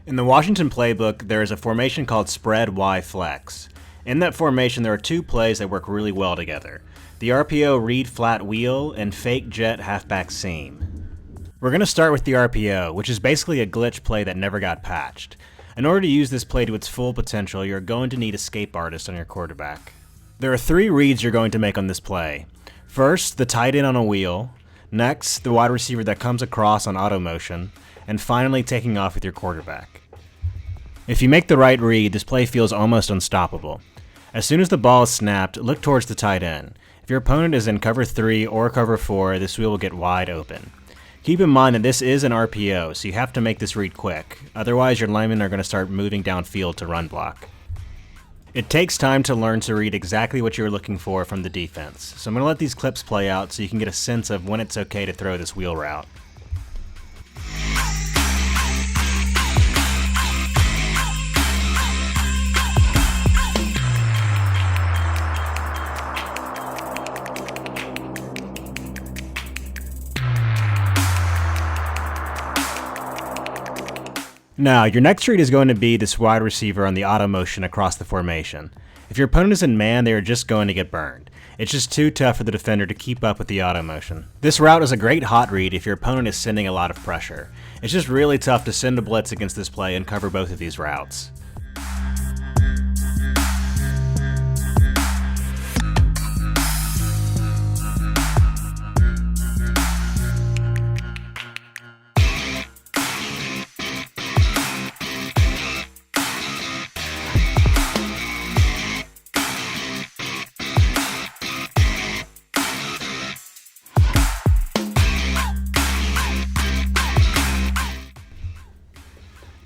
In the Washington playbook, there is a formation called spread Y flex. In that formation, there are two plays that work really well together: the RPO read flat wheel and fake jet halfback seam. We're going to start with the RPO, which is basically a glitch play that never got patched. In order to use this play to its full potential, you're going to need escape artist on your quarterback. There are three reads you're going to make on this play. First, the tight end on a wheel. Next, the wide receiver that comes across on auto motion. And finally, taking off with your quarterback. If you make the right read, this play feels almost unstoppable. As soon as the ball is snapped, look towards the tight end. If your opponent is in cover 3 or cover 4, this wheel will get wide open. Keep in mind that this is an RPO, so you have to make this read quick. Otherwise, your linemen are going to start moving downfield to run block. It takes time to learn to read exactly what you're looking for from the defense, so I'm going to let these clips play out so you can get a sense of when it's okay to throw this wheel route. Now, your next read is going to be this wide receiver on the auto motion across the formation. If your opponent is in man, they are just going to get burned. It's just too tough for the defender to keep up with the auto motion. This route is a great hot read if your opponent is sending a lot of pressure. It's just really tough to send a blitz against this play and cover both of these routes.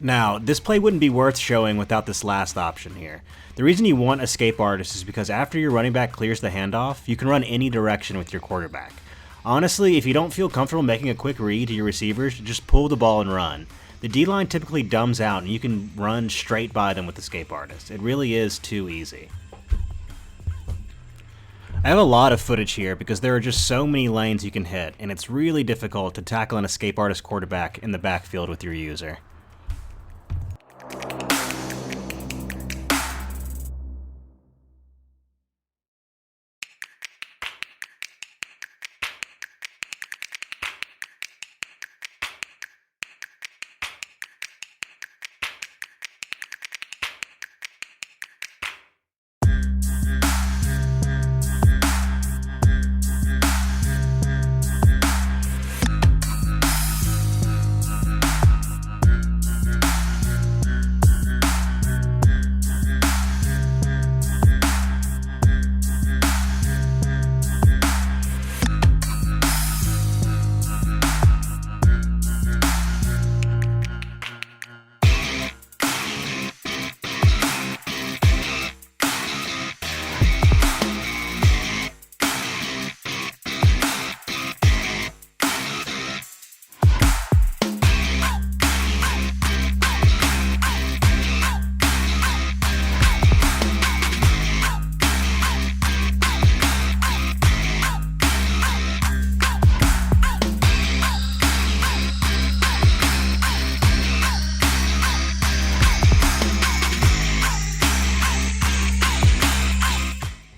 Now, this play wouldn't be worth showing without this last option here. The reason you want escape artist is because after your running back clears the handoff, you can run any direction with your quarterback. Honestly, if you don't feel comfortable making a quick read to your receivers, just pull the ball and run. The D-line typically dumbs out and you can run straight by them with escape artist. It really is too easy. I have a lot of footage here because there are just so many lanes you can hit, and it's really difficult to tackle an escape artist quarterback in the backfield with your user.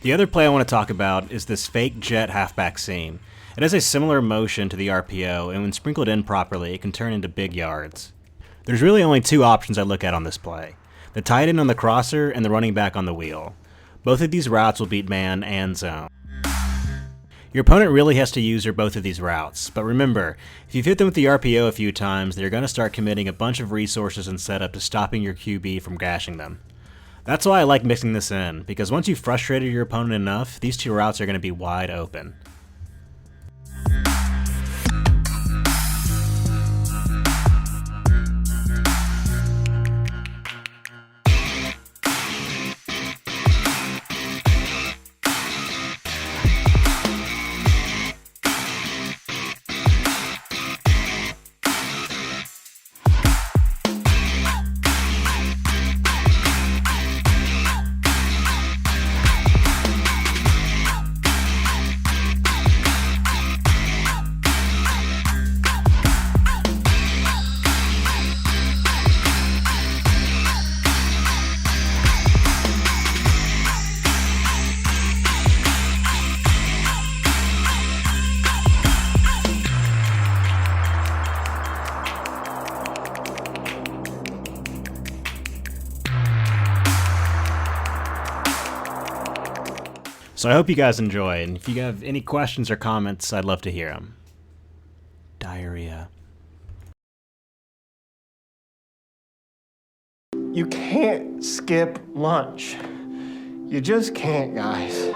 The other play I want to talk about is this fake jet halfback seam. It has a similar motion to the RPO, and when sprinkled in properly, it can turn into big yards. There's really only two options I look at on this play: the tight end on the crosser and the running back on the wheel. Both of these routes will beat man and zone. Your opponent really has to use both of these routes, but remember, if you've hit them with the RPO a few times, they're going to start committing a bunch of resources and setup to stopping your QB from gashing them. That's why I like mixing this in, because once you've frustrated your opponent enough, these two routes are going to be wide open. So I hope you guys enjoy, and if you have any questions or comments, I'd love to hear them. Diarrhea. You can't skip lunch. You just can't, guys.